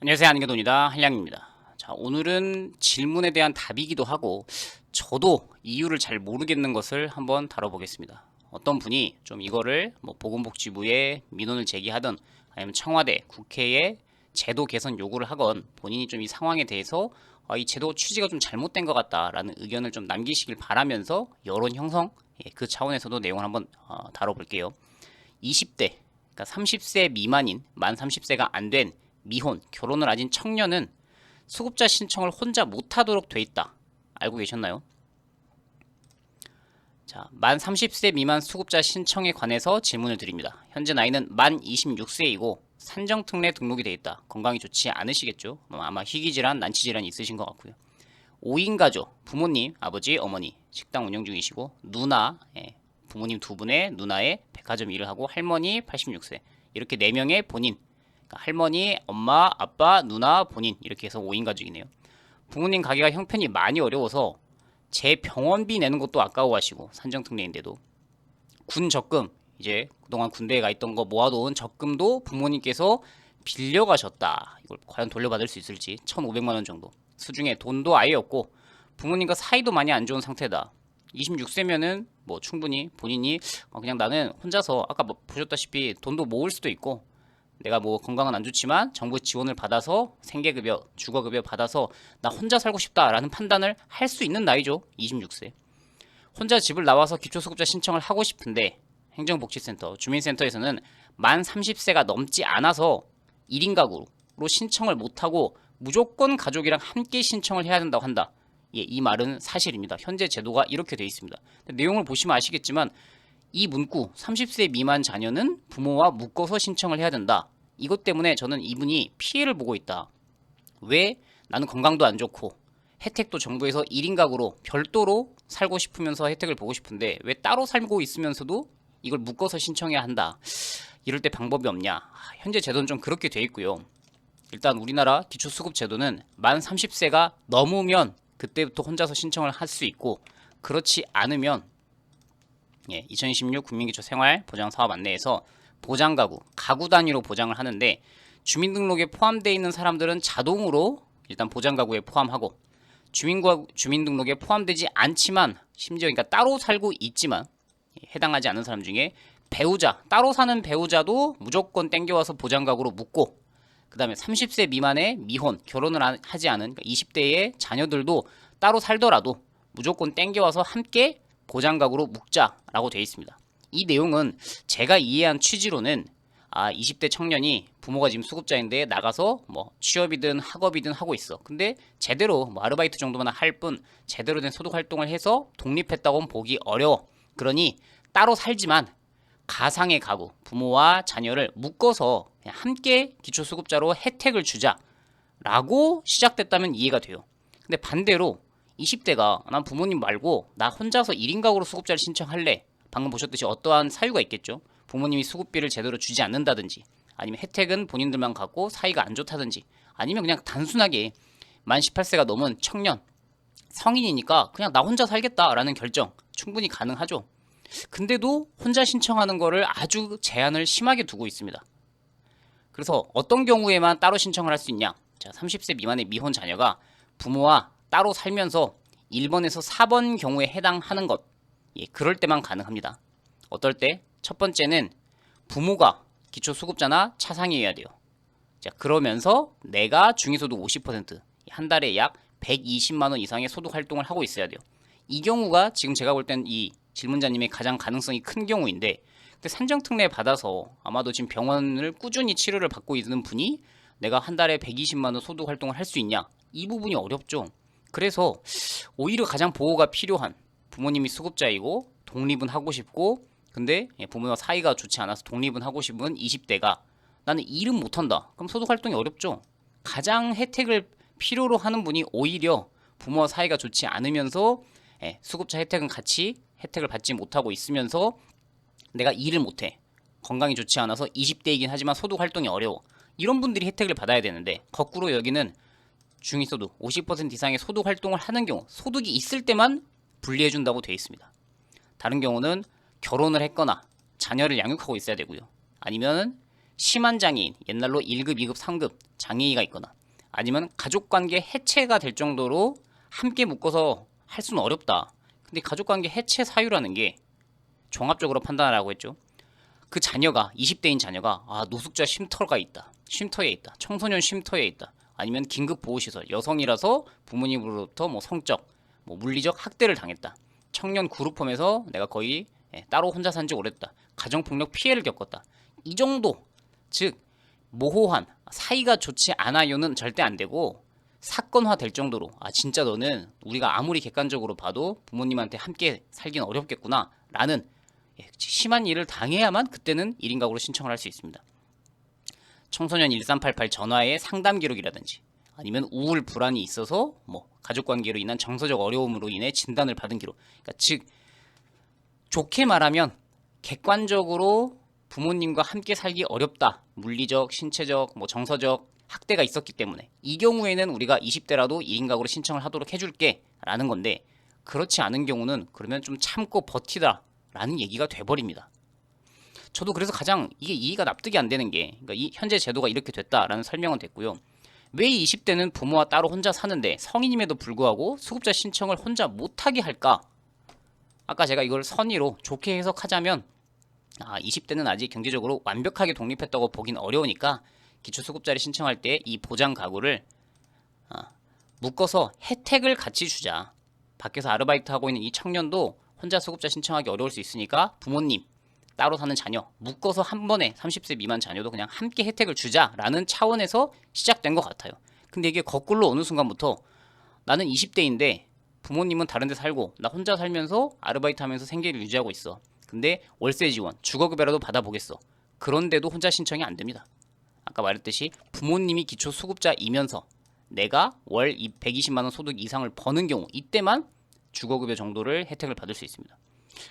안녕하세요. 안경돈이다. 한량입니다. 자, 오늘은 질문에 대한 답이기도 하고 저도 이유를 잘 모르겠는 것을 한번 다뤄보겠습니다. 어떤 분이 좀 이거를 뭐 보건복지부에 민원을 제기하든 아니면 청와대, 국회에 제도 개선 요구를 하건 본인이 좀 이 상황에 대해서 이 제도 취지가 좀 잘못된 것 같다라는 의견을 좀 남기시길 바라면서 여론 형성, 그 차원에서도 내용을 한번 다뤄볼게요. 20대, 그러니까 30세 미만인 만 30세가 안 된 미혼, 결혼을 아진 청년은 수급자 신청을 혼자 못하도록 돼 있다. 알고 계셨나요? 자, 만 30세 미만 수급자 신청에 관해서 질문을 드립니다. 현재 나이는 만 26세이고 산정특례 등록이 돼 있다. 건강이 좋지 않으시겠죠? 아마 희귀질환, 난치질환이 있으신 것 같고요. 5인 가족, 부모님, 아버지, 어머니, 식당 운영 중이시고 누나, 부모님 두 분의 누나의 백화점 일을 하고 할머니 86세 이렇게 4명의 본인, 그러니까 할머니, 엄마, 아빠, 누나, 본인 이렇게 해서 5인 가족이네요. 부모님 가게가 형편이 많이 어려워서 제 병원비 내는 것도 아까워하시고 산정특례인데도 군 적금, 이제 그동안 군대에 가 있던 거 모아놓은 적금도 부모님께서 빌려가셨다. 이걸 과연 돌려받을 수 있을지 1,500만 원 정도. 수중에 돈도 아예 없고 부모님과 사이도 많이 안 좋은 상태다. 26세면은 뭐 충분히 본인이 그냥 나는 혼자서 아까 뭐 보셨다시피 돈도 모을 수도 있고 내가 뭐 건강은 안 좋지만 정부 지원을 받아서 생계급여, 주거급여 받아서 나 혼자 살고 싶다라는 판단을 할 수 있는 나이죠. 26세. 혼자 집을 나와서 기초수급자 신청을 하고 싶은데 행정복지센터, 주민센터에서는 만 30세가 넘지 않아서 1인 가구로 신청을 못하고 무조건 가족이랑 함께 신청을 해야 된다고 한다. 예, 이 말은 사실입니다. 현재 제도가 이렇게 되어 있습니다. 내용을 보시면 아시겠지만 이 문구 30세 미만 자녀는 부모와 묶어서 신청을 해야 된다. 이것 때문에 저는 이분이 피해를 보고 있다. 왜? 나는 건강도 안 좋고 혜택도 정부에서 1인 가구로 별도로 살고 싶으면서 혜택을 보고 싶은데 왜 따로 살고 있으면서도 이걸 묶어서 신청해야 한다. 이럴 때 방법이 없냐. 현재 제도는 좀 그렇게 돼 있고요. 일단 우리나라 기초수급 제도는 만 30세가 넘으면 그때부터 혼자서 신청을 할 수 있고 그렇지 않으면 2026 국민기초생활보장사업 안내에서 보장가구, 가구 단위로 보장을 하는데 주민등록에 포함되어 있는 사람들은 자동으로 일단 보장가구에 포함하고 주민등록에 포함되지 않지만 심지어 그러니까 따로 살고 있지만 해당하지 않은 사람 중에 배우자, 따로 사는 배우자도 무조건 땡겨와서 보장가구로 묶고 그 다음에 30세 미만의 미혼, 결혼을 하지 않은 그러니까 20대의 자녀들도 따로 살더라도 무조건 땡겨와서 함께 보장가구로 묶자라고 되어 있습니다. 이 내용은 제가 이해한 취지로는 20대 청년이 부모가 지금 수급자인데 나가서 뭐 취업이든 학업이든 하고 있어. 근데 제대로 뭐 아르바이트 정도만 할 뿐 제대로 된 소득 활동을 해서 독립했다고는 보기 어려워. 그러니 따로 살지만 가상의 가구, 부모와 자녀를 묶어서 그냥 함께 기초수급자로 혜택을 주자라고 시작됐다면 이해가 돼요. 근데 반대로 20대가 난 부모님 말고 나 혼자서 1인 가구로 수급자를 신청할래. 방금 보셨듯이 어떠한 사유가 있겠죠. 부모님이 수급비를 제대로 주지 않는다든지 아니면 혜택은 본인들만 갖고 사이가 안 좋다든지 아니면 그냥 단순하게 만 18세가 넘은 청년, 성인이니까 그냥 나 혼자 살겠다라는 결정 충분히 가능하죠. 근데도 혼자 신청하는 거를 아주 제한을 심하게 두고 있습니다. 그래서 어떤 경우에만 따로 신청을 할 수 있냐? 자, 30세 미만의 미혼 자녀가 부모와 따로 살면서 1번에서 4번 경우에 해당하는 것. 그럴 때만 가능합니다. 어떨 때? 첫 번째는 부모가 기초수급자나 차상위여야 돼요. 자, 그러면서 내가 중위소득 50%, 한 달에 약 120만 원 이상의 소득 활동을 하고 있어야 돼요. 이 경우가 지금 제가 볼 땐 이 질문자님의 가장 가능성이 큰 경우인데 근데 산정특례 받아서 아마도 지금 병원을 꾸준히 치료를 받고 있는 분이 내가 한 달에 120만 원 소득 활동을 할 수 있냐? 이 부분이 어렵죠. 그래서 오히려 가장 보호가 필요한 부모님이 수급자이고 독립은 하고 싶고 근데 부모와 사이가 좋지 않아서 독립은 하고 싶은 20대가 나는 일은 못한다. 그럼 소득 활동이 어렵죠. 가장 혜택을 필요로 하는 분이 오히려 부모와 사이가 좋지 않으면서 수급자 혜택은 같이 혜택을 받지 못하고 있으면서 내가 일을 못해. 건강이 좋지 않아서 20대이긴 하지만 소득 활동이 어려워. 이런 분들이 혜택을 받아야 되는데 거꾸로 여기는 중위소득 50% 이상의 소득 활동을 하는 경우 소득이 있을 때만 분리해준다고 되어 있습니다. 다른 경우는 결혼을 했거나 자녀를 양육하고 있어야 되고요. 아니면 심한 장애인, 옛날로 1급, 2급, 3급 장애인이 있거나 아니면 가족관계 해체가 될 정도로 함께 묶어서 할 수는 어렵다. 근데 가족관계 해체 사유라는 게 종합적으로 판단하라고 했죠. 그 자녀가 20대인 자녀가 노숙자 쉼터에 있다. 청소년 쉼터에 있다. 아니면 긴급 보호시설, 여성이라서 부모님으로부터 뭐 성적, 뭐 물리적 학대를 당했다. 청년 그룹홈에서 내가 거의 따로 혼자 산 지 오래됐다. 가정폭력 피해를 겪었다. 이 정도, 즉 모호한 사이가 좋지 않아요는 절대 안 되고 사건화 될 정도로 진짜 너는 우리가 아무리 객관적으로 봐도 부모님한테 함께 살기는 어렵겠구나 라는 심한 일을 당해야만 그때는 1인 가구로 신청을 할 수 있습니다. 청소년 1388 전화의 상담 기록이라든지 아니면 우울 불안이 있어서 뭐 가족관계로 인한 정서적 어려움으로 인해 진단을 받은 기록. 그러니까 즉 좋게 말하면 객관적으로 부모님과 함께 살기 어렵다. 물리적, 신체적, 뭐 정서적 학대가 있었기 때문에 이 경우에는 우리가 20대라도 1인 가구로 신청을 하도록 해줄게 라는 건데, 그렇지 않은 경우는 그러면 좀 참고 버티다 라는 얘기가 돼버립니다. 저도 그래서 가장 이게 이해가 납득이 안 되는 게, 그러니까 이 현재 제도가 이렇게 됐다라는 설명은 됐고요. 왜 20대는 부모와 따로 혼자 사는데 성인임에도 불구하고 수급자 신청을 혼자 못하게 할까? 아까 제가 이걸 선의로 좋게 해석하자면 20대는 아직 경제적으로 완벽하게 독립했다고 보긴 어려우니까 기초수급자를 신청할 때 이 보장 가구를 묶어서 혜택을 같이 주자. 밖에서 아르바이트 하고 있는 이 청년도 혼자 수급자 신청하기 어려울 수 있으니까 부모님, 따로 사는 자녀 묶어서 한 번에 30세 미만 자녀도 그냥 함께 혜택을 주자라는 차원에서 시작된 것 같아요. 근데 이게 거꾸로 어느 순간부터 나는 20대인데 부모님은 다른 데 살고 나 혼자 살면서 아르바이트 하면서 생계를 유지하고 있어. 근데 월세 지원, 주거급여라도 받아보겠어. 그런데도 혼자 신청이 안 됩니다. 아까 말했듯이 부모님이 기초수급자이면서 내가 월 120만원 소득 이상을 버는 경우, 이때만 주거급여 정도를 혜택을 받을 수 있습니다.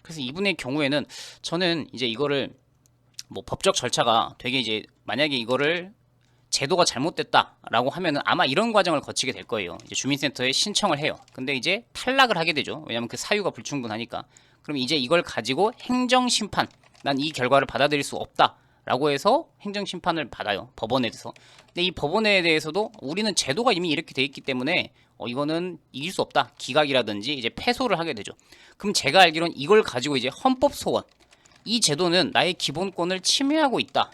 그래서 이분의 경우에는 저는 이제 이거를 뭐 법적 절차가 되게 이제 만약에 이거를 제도가 잘못됐다라고 하면은 아마 이런 과정을 거치게 될 거예요. 이제 주민센터에 신청을 해요. 근데 이제 탈락을 하게 되죠. 왜냐하면 그 사유가 불충분하니까. 그럼 이제 이걸 가지고 행정심판, 난 이 결과를 받아들일 수 없다라고 해서 행정심판을 받아요. 법원에서. 근데 이 법원에 대해서도 우리는 제도가 이미 이렇게 돼 있기 때문에 이거는 이길 수 없다. 기각이라든지 이제 패소를 하게 되죠. 그럼 제가 알기로는 이걸 가지고 이제 헌법 소원, 이 제도는 나의 기본권을 침해하고 있다.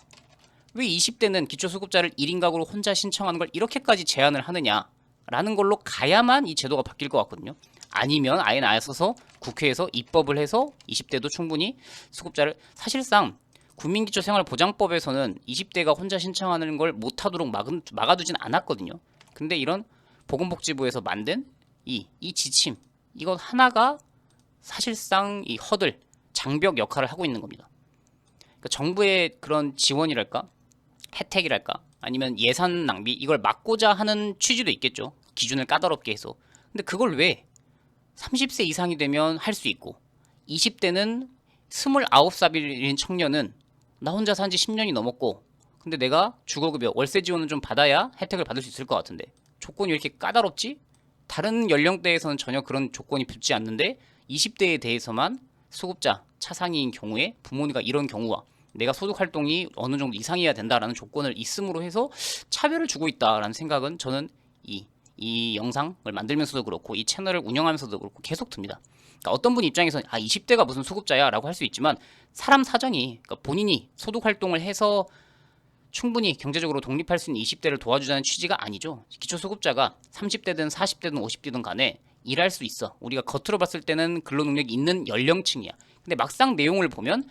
왜 20대는 기초수급자를 1인 가구로 혼자 신청하는 걸 이렇게까지 제한을 하느냐라는 걸로 가야만 이 제도가 바뀔 것 같거든요. 아니면 아예 나서서 국회에서 입법을 해서 20대도 충분히 수급자를, 사실상 국민기초생활보장법에서는 20대가 혼자 신청하는 걸 못하도록 막아두진 않았거든요. 근데 이런 보건복지부에서 만든 이 지침, 이건 하나가 사실상 이 허들, 장벽 역할을 하고 있는 겁니다. 그러니까 정부의 그런 지원이랄까, 혜택이랄까, 아니면 예산 낭비, 이걸 막고자 하는 취지도 있겠죠. 기준을 까다롭게 해서. 근데 그걸 왜 30세 이상이 되면 할 수 있고 20대는 29살인 청년은 나 혼자 산 지 10년이 넘었고 근데 내가 주거급여, 월세 지원은 좀 받아야 혜택을 받을 수 있을 것 같은데 조건이 왜 이렇게 까다롭지? 다른 연령대에서는 전혀 그런 조건이 붙지 않는데 20대에 대해서만 수급자, 차상위인 경우에 부모님과 이런 경우와 내가 소득 활동이 어느 정도 이상이어야 된다라는 조건을 있음으로 해서 차별을 주고 있다라는 생각은 저는 이 영상을 만들면서도 그렇고 이 채널을 운영하면서도 그렇고 계속 듭니다. 그러니까 어떤 분 입장에서는 20대가 무슨 수급자야 라고 할 수 있지만 사람 사정이, 그러니까 본인이 소득 활동을 해서 충분히 경제적으로 독립할 수 있는 20대를 도와주자는 취지가 아니죠. 기초수급자가 30대든 40대든 50대든 간에 일할 수 있어. 우리가 겉으로 봤을 때는 근로능력이 있는 연령층이야. 근데 막상 내용을 보면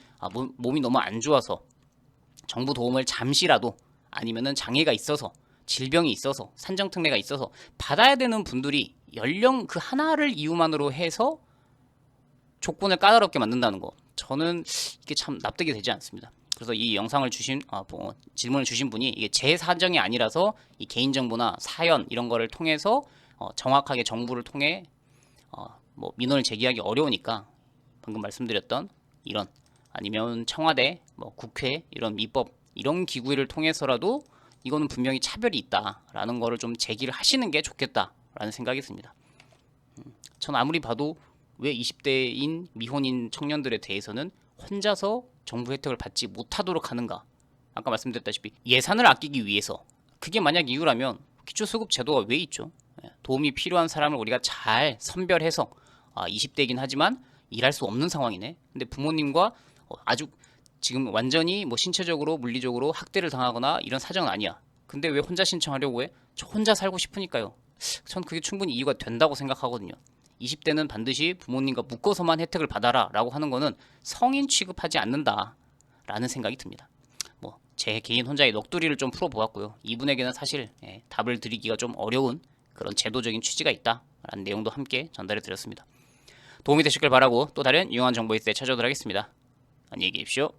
몸이 너무 안 좋아서 정부 도움을 잠시라도, 아니면은 장애가 있어서, 질병이 있어서, 산정특례가 있어서 받아야 되는 분들이 연령 그 하나를 이유만으로 해서 조건을 까다롭게 만든다는 거, 저는 이게 참 납득이 되지 않습니다. 그래서 이 영상을 주신 질문을 주신 분이 이게 제 사정이 아니라서 이 개인정보나 사연 이런 거를 통해서 정확하게 정부를 통해 뭐 민원을 제기하기 어려우니까 방금 말씀드렸던 이런, 아니면 청와대, 뭐 국회 이런 입법 이런 기구를 통해서라도 이거는 분명히 차별이 있다라는 거를 좀 제기를 하시는 게 좋겠다라는 생각이 듭니다. 전 아무리 봐도 왜 20대인 미혼인 청년들에 대해서는 혼자서 정부 혜택을 받지 못하도록 하는가, 아까 말씀드렸다시피 예산을 아끼기 위해서, 그게 만약 이유라면 기초수급 제도가 왜 있죠? 도움이 필요한 사람을 우리가 잘 선별해서 20대이긴 하지만 일할 수 없는 상황이네. 근데 부모님과 아주 지금 완전히 뭐 신체적으로 물리적으로 학대를 당하거나 이런 사정은 아니야. 근데 왜 혼자 신청하려고 해? 저 혼자 살고 싶으니까요. 전 그게 충분히 이유가 된다고 생각하거든요. 20대는 반드시 부모님과 묶어서만 혜택을 받아라 라고 하는 거는 성인 취급하지 않는다 라는 생각이 듭니다. 뭐 제 개인 혼자의 넋두리를 좀 풀어보았고요. 이분에게는 사실 답을 드리기가 좀 어려운 그런 제도적인 취지가 있다라는 내용도 함께 전달해 드렸습니다. 도움이 되셨길 바라고 또 다른 유용한 정보 있을 때 찾아오도록 하겠습니다. 안녕히 계십시오.